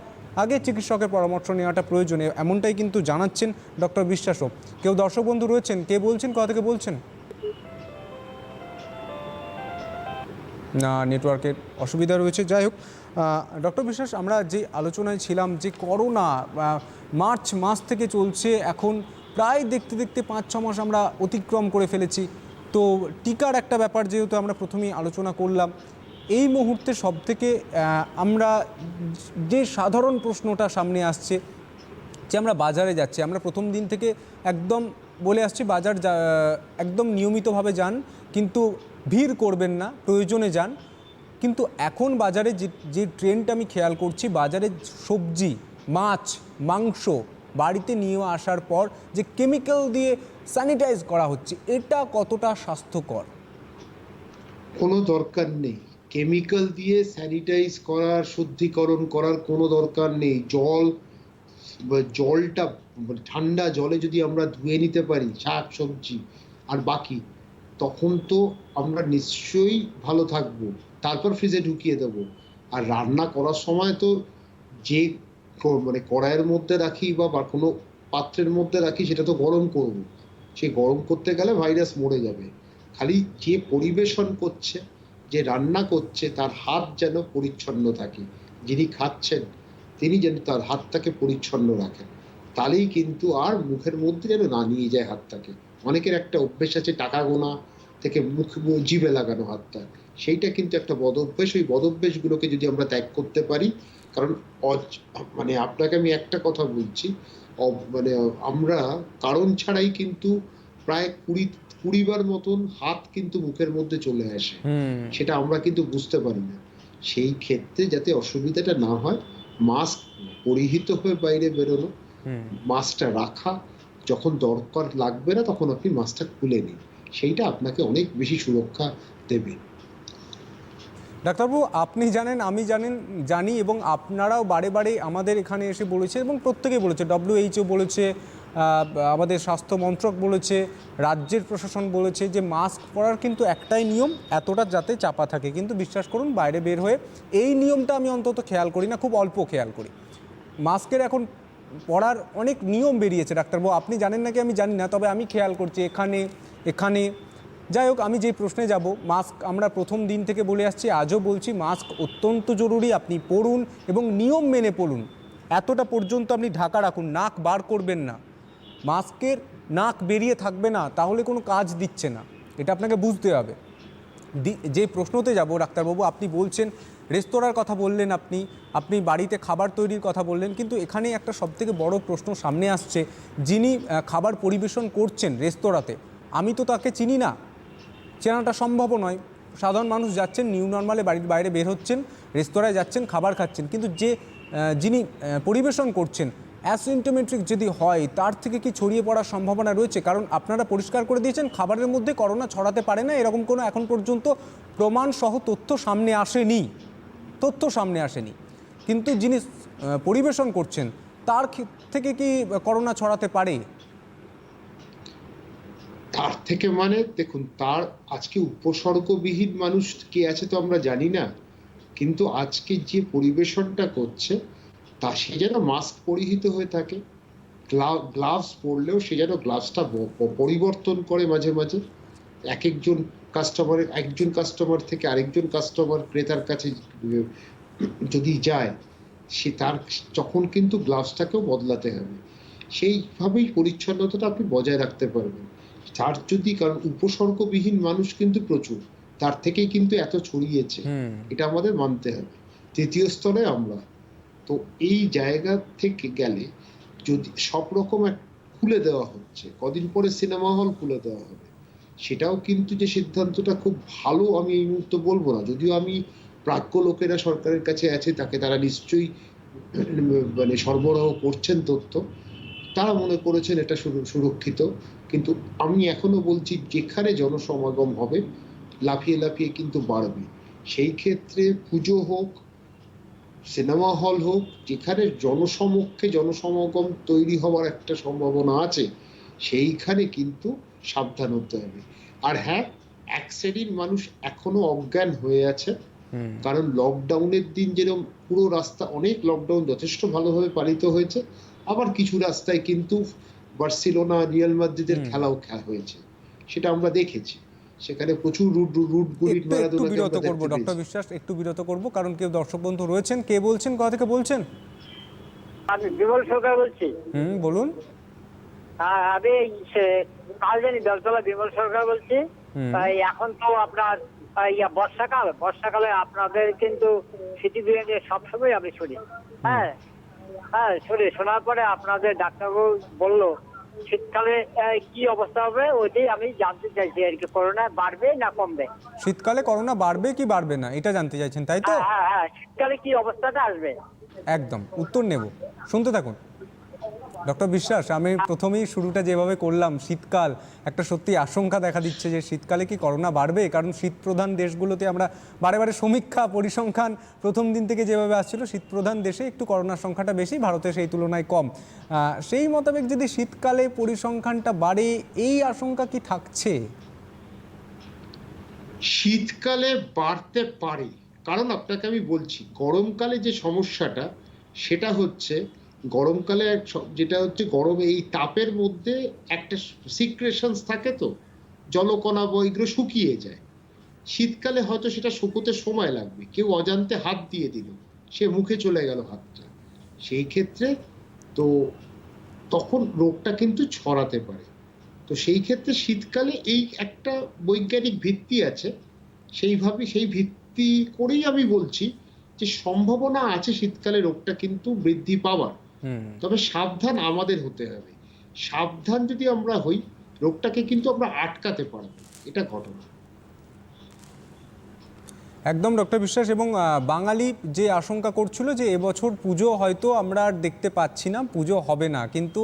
আগে চিকিৎসকের পরামর্শ নেওয়াটা প্রয়োজনীয়, এমনটাই কিন্তু জানাচ্ছেন ডক্টর বিশ্বাসও। কেউ দর্শক বন্ধু রয়েছেন, কে বলছেন, কোথা থেকে বলছেন? না, নেটওয়ার্কের অসুবিধা রয়েছে। যাই হোক, ডক্টর বিশ্বাস, আমরা যে আলোচনায় ছিলাম যে করোনা মার্চ মাস থেকে চলছে, এখন প্রায় দেখতে দেখতে 5-6 মাস আমরা অতিক্রম করে ফেলেছি। তো টিকার একটা ব্যাপার যেহেতু আমরা প্রথমেই আলোচনা করলাম, এই মুহূর্তে সবথেকে আমরা যে সাধারণ প্রশ্নটা সামনে আসছে, যে আমরা বাজারে যাচ্ছি, আমরা প্রথম দিন থেকে একদম বলে আসছি বাজার একদম নিয়মিতভাবে যান, কিন্তু ভিড় করবেন না, প্রয়োজনে যান। কিন্তু এখন বাজারে যে ট্রেন্ডটা আমি খেয়াল করছি, বাজারে সবজি, মাছ, মাংস বাড়িতে নিয়ে আসার পর যে কেমিক্যাল দিয়ে স্যানিটাইজ করা হচ্ছে, এটা কতটা স্বাস্থ্যকর? কোনো দরকার নেই কেমিক্যাল দিয়ে স্যানিটাইজ করার, শুদ্ধিকরণ করার কোনো দরকার নেই। জলটা ঠান্ডা জলে যদি আমরা ধুয়ে নিতে পারি শাক সবজি আর বাকি, তখন তো আমরা নিশ্চয়ই ভালো থাকবো। তারপর ফ্রিজে ঢুকিয়ে দেবো। আর রান্না করার সময় তো যে কড়াইয়ের মধ্যে রাখি বা কোনো পাত্রের মধ্যে রাখি, সেটা তো গরম করব। সেই গরম করতে গেলে ভাইরাস মরে যাবে। খালি যে পরিবেশন করছে, যে রান্না করছে, তার হাত যেন পরিচ্ছন্ন থাকে। যিনি খাচ্ছেন তিনি যেন তার হাতটাকে পরিচ্ছন্ন রাখেন, তাহলেই কিন্তু আর মুখের মধ্যে যেন না নিয়ে যায় হাতটাকে। অনেকের একটা অভ্যেস আছে টাকা গোনা থেকে জিভে লাগানো হাতটা, সেইটা কিন্তু একটা বদ অভ্যেস। ওই বদ অভ্যেসগুলোকে যদি আমরা ত্যাগ করতে পারি, কারণ আপনাকে আমি একটা কথা বলছি, আমরা কারণ ছাড়াই কিন্তু প্রায় 20 বার মতন হাত কিন্তু মুখের মধ্যে চলে আসে, সেটা আমরা কিন্তু বুঝতে পারি না। সেই ক্ষেত্রে যাতে অসুবিধাটা না হয়, মাস্ক পরিহিত হয়ে বাইরে বেরোনো, মাস্কটা রাখা, যখন দরকার লাগবে না তখন আপনি মাস্কটা খুলে নিন, সেইটা আপনাকে অনেক বেশি সুরক্ষা দেবে। ডাক্তারবাবু, আপনি জানেন, আমি জানি, এবং আপনারাও বারে বারে আমাদের এখানে এসে বলেছে, এবং প্রত্যেকেই বলেছে, WHO বলেছে, আমাদের স্বাস্থ্য মন্ত্রক বলেছে, রাজ্যের প্রশাসন বলেছে যে মাস্ক পরার কিন্তু একটাই নিয়ম, এতটা যাতে চাপা থাকে। কিন্তু বিশ্বাস করুন, বাইরে বের হয়ে এই নিয়মটা আমি অন্তত খেয়াল করি না, খুব অল্প খেয়াল করি। মাস্কের এখন পরার অনেক নিয়ম বেরিয়েছে ডাক্তারবাবু, আপনি জানেন নাকি আমি জানি না, তবে আমি খেয়াল করছি এখানে। যাই হোক, আমি যে প্রশ্নে যাব, মাস্ক আমরা প্রথম দিন থেকে বলে আসছি, আজও বলছি, মাস্ক অত্যন্ত জরুরি, আপনি পরুন এবং নিয়ম মেনে পরুন। এতটা পর্যন্ত আপনি ঢাকা রাখুন, নাক বার করবেন না, মাস্কের নাক বেরিয়ে থাকবে না, তাহলে কোনো কাজ দিচ্ছে না, এটা আপনাকে বুঝতে হবে। যে প্রশ্নতে যাব ডাক্তারবাবু, আপনি বলছেন রেস্তোরাঁর কথা বললেন, আপনি বাড়িতে খাবার তৈরির কথা বললেন, কিন্তু এখানে একটা সবথেকে বড় প্রশ্ন সামনে আসছে, যিনি খাবার পরিবেশন করছেন রেস্তোরাঁতে, আমি তো তাকে চিনি না, চেনাটা সম্ভবও নয়। সাধারণ মানুষ যাচ্ছেন, নিউ নর্মালে বাড়ির বাইরে বের হচ্ছেন, রেস্তোরাঁয় যাচ্ছেন, খাবার খাচ্ছেন, কিন্তু যিনি পরিবেশন করছেন অ্যাসিম্পটোমেটিক যদি হয়, তার থেকে কি ছড়িয়ে পড়ার সম্ভাবনা রয়েছে? কারণ আপনারা পরিষ্কার করে দিয়েছেন খাবারের মধ্যে করোনা ছড়াতে পারে না, এরকম কোনো এখন পর্যন্ত প্রমাণসহ তথ্য সামনে আসেনি। কিন্তু যিনি পরিবেশন করছেন তার থেকে কি করোনা ছড়াতে পারে? তার থেকে দেখুন, তার আজকে উপসর্গবিহীন মানুষ কে আছে তো আমরা জানি না, কিন্তু আজকে যে পরিবেশনটা করছে তা সে যেন মাস্ক পরিহিত হয়ে থাকে, গ্লাভস পরলেও সে যেন গ্লাভসটা পরিবর্তন করে মাঝে মাঝে। একজন কাস্টমার থেকে আরেকজন কাস্টমার ক্রেতার কাছে যদি যায়, সে তার তখন কিন্তু গ্লাভসটাকেও বদলাতে হবে। সেইভাবেই পরিচ্ছন্নতাটা আপনি বজায় রাখতে পারবেন। কারণ উপসর্গবিহীন মানুষ কিন্তু প্রচুর, তার থেকেই কিন্তু এত ছড়িয়েছে, এটা আমাদের মানতে হবে। তৃতীয় স্তরে আমরা তো এই জায়গা থেকে গেলে যদি সব রকম খুলে দেওয়া হচ্ছে, কদিন পরে সিনেমা হল খুলে দেওয়া হবে, সেটাও কিন্তু যে সিদ্ধান্তটা খুব ভালো আমি এই মুহূর্তে বলবো না, যদিও আমি প্রাজ্ঞ লোকেরা সরকারের কাছে আছে, তারা নিশ্চয়ই সরবরাহ করছেন তথ্য, তারা মনে করেছেন এটা সুরক্ষিত। কিন্তু আমি এখনো বলছি, যেখানে জনসমাগম হবে লাফিয়ে লাফিয়ে কিন্তু বাড়বে। সেই ক্ষেত্রে পুজো হোক, সিনেমা হল হোক, যেখানে জনসমাগম তৈরি হওয়ার একটা সম্ভাবনা আছে, সেইখানে কিন্তু সাবধান হতে হবে। আর হ্যাঁ, এক শ্রেণীর মানুষ এখনো অজ্ঞান হয়ে আছে, কারণ লকডাউনের দিন যেরকম পুরো রাস্তা, অনেক লকডাউন যথেষ্ট ভালোভাবে পালিত হয়েছে, আবার কিছু রাস্তায় কিন্তু বার্সেলোনা, রিয়াল মাদ্রিদের খেলাও হয়েছে, সেটা আমরা দেখেছি। সেখানে প্রচুর রুটগুলি একটু বিরত করব ডক্টর বিশ্বাস, একটু বিরত করব, কারণ কেউ দর্শক বন্ধু রয়েছেন। কে বলছেন, কোথা থেকে বলছেন? আমি বিমল সরকার বলছি। বলুন। আমি কালজানি বেলতলা বিমল সরকার বলছি। এখন তো আপনার বর্ষাকালে আপনাদের কিন্তু সিটি বিভাগে সবসময় আমি শুনি, হ্যাঁ, হ্যাঁ শুনি, শোনার পরে আপনাদের ডাক্তারবাবু বললো শীতকালে কি অবস্থা হবে ওইটাই আমি জানতে চাইছি আর কি, করোনা বাড়বে না কমবে। শীতকালে করোনা বাড়বে কি বাড়বে না এটা জানতে চাইছেন, তাই তো? হ্যাঁ হ্যাঁ হ্যাঁ, শীতকালে কি অবস্থাটা আসবে। একদম উত্তর নেব, শুনতে থাকুন। ডক্টর বিশ্বাস, আমি প্রথমেই শুরুটা যেভাবে করলাম, শীতকাল একটা সত্যি আশঙ্কা দেখা দিচ্ছে যে শীতকালে কি করোনা বাড়বে, কারণ শীতপ্রধান দেশগুলোতে আমরা বারে বারে সমীক্ষা পরিসংখ্যান প্রথম দিন থেকে যেভাবে আসছিল, শীতপ্রধান দেশে একটু করোনার সংখ্যাটা বেশি, ভারতে সেই তুলনায় কম। সেই মোতাবেক যদি শীতকালে পরিসংখ্যানটা বাড়ে, এই আশঙ্কা কি থাকছে? শীতকালে বাড়তে পারে, কারণ আপনাকে আমি বলছি গরমকালে যে সমস্যাটা সেটা হচ্ছে গরমকালে যেটা হচ্ছে গরমে এই তাপের মধ্যে একটা সিক্রেশনস থাকে, তো জলকণা এগুলো শুকিয়ে যায়। শীতকালে হয়তো সেটা শুকোতে সময় লাগবে, কেউ অজান্তে হাত দিয়ে দিল, সে মুখে চলে গেল হাতটা, সেই ক্ষেত্রে তো তখন রোগটা কিন্তু ছড়াতে পারে। তো সেই ক্ষেত্রে শীতকালে এই একটা বৈজ্ঞানিক ভিত্তি আছে, সেই ভিত্তি করেই আমি বলছি যে সম্ভাবনা আছে শীতকালে রোগটা কিন্তু বৃদ্ধি পাওয়ার। তবে সাবধান আমাদের হতে হবে, সাবধান যদি আমরা হই রোগটাকে কিন্তু আমরা আটকাতে পারবো, এটা ঘটনা। একদম ডক্টর বিশ্বাস, এবং বাঙালি যে আশঙ্কা করছিল যে এবছর পুজো হয়তো আমরা আর দেখতে পাচ্ছি না, পুজো হবে না, কিন্তু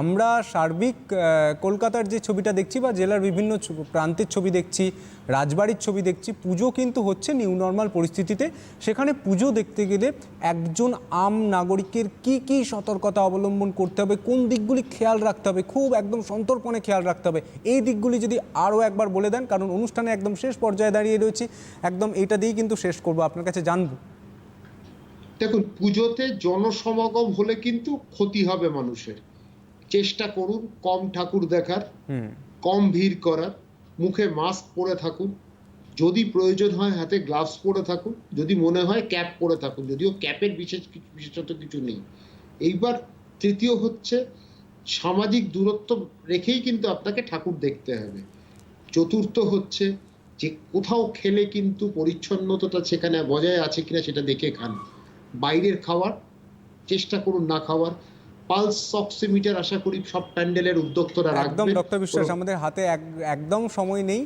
আমরা সার্বিক কলকাতার যে ছবিটা দেখছি বা জেলার বিভিন্ন প্রান্তের ছবি দেখছি, রাজবাড়ির ছবি দেখছি, পুজো কিন্তু হচ্ছে নিউ নর্মাল পরিস্থিতিতে। সেখানে পুজো দেখতে গেলে একজন আম নাগরিকের কি কি সতর্কতা অবলম্বন করতে হবে, কোন দিকগুলি খেয়াল রাখতে হবে, খুব একদম সন্তর্পণে খেয়াল রাখতে হবে, এই দিকগুলি যদি আরও একবার বলে দেন, কারণ অনুষ্ঠানে একদম শেষ পর্যায়ে দাঁড়িয়ে রয়েছি, একদম এটা দিয়েই কিন্তু শেষ করব, আপনার কাছে জানবো। দেখুন, পুজোতে জনসমাগম হলে কিন্তু ক্ষতি হবে মানুষের। চেষ্টা করুন কম ঠাকুর দেখার, কম ভিড় করার, মুখে মাস্ক পরে থাকুন, যদি প্রয়োজন হয় হাতে গ্লাভস পরে থাকুন, যদি মনে হয় ক্যাপ পরে থাকুন, যদিও ক্যাপের বিশেষত কিছু নেই। এইবার তৃতীয় হচ্ছে সামাজিক দূরত্ব রেখেই কিন্তু আপনাকে ঠাকুর দেখতে হবে। চতুর্থ হচ্ছে যে কোথাও খেলে কিন্তু পরিচ্ছন্নতাটা সেখানে বজায় আছে কিনা সেটা দেখে খান। বাইরের খাবার চেষ্টা করুন না খাওয়ার। পালস অক্সিমিটার আশা করি সব প্যান্ডেলের উদ্যোক্তারা রাখবেন। একদম ডক্টর বিশ্বাস, আমাদের হাতে একদম সময় নেই,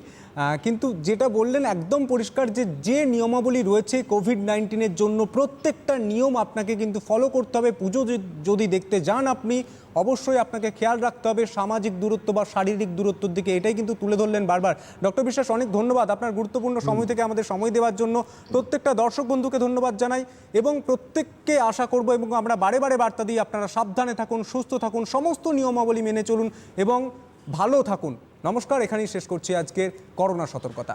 কিন্তু যেটা বললেন একদম পরিষ্কার যে নিয়মাবলী রয়েছে কোভিড-19-এর জন্য, প্রত্যেকটা নিয়ম আপনাকে কিন্তু ফলো করতে হবে। পুজো যদি দেখতে যান আপনি, অবশ্যই আপনাকে খেয়াল রাখতে হবে সামাজিক দূরত্ব বা শারীরিক দূরত্বর দিকে, এটাই কিন্তু তুলে ধরলেন বারবার। ডক্টর বিশ্বাস, অনেক ধন্যবাদ আপনার গুরুত্বপূর্ণ সময় থেকে আমাদের সময় দেওয়ার জন্য। প্রত্যেকটা দর্শক বন্ধুকে ধন্যবাদ জানাই এবং প্রত্যেককে আশা করব এবং আমরা বারে বারে বার্তা দিই, আপনারা সাবধানে থাকুন, সুস্থ থাকুন, সমস্ত নিয়মাবলী মেনে চলুন এবং ভালো থাকুন। নমস্কার, এখানেই শেষ করছি আজকের করোনা সতর্কতা।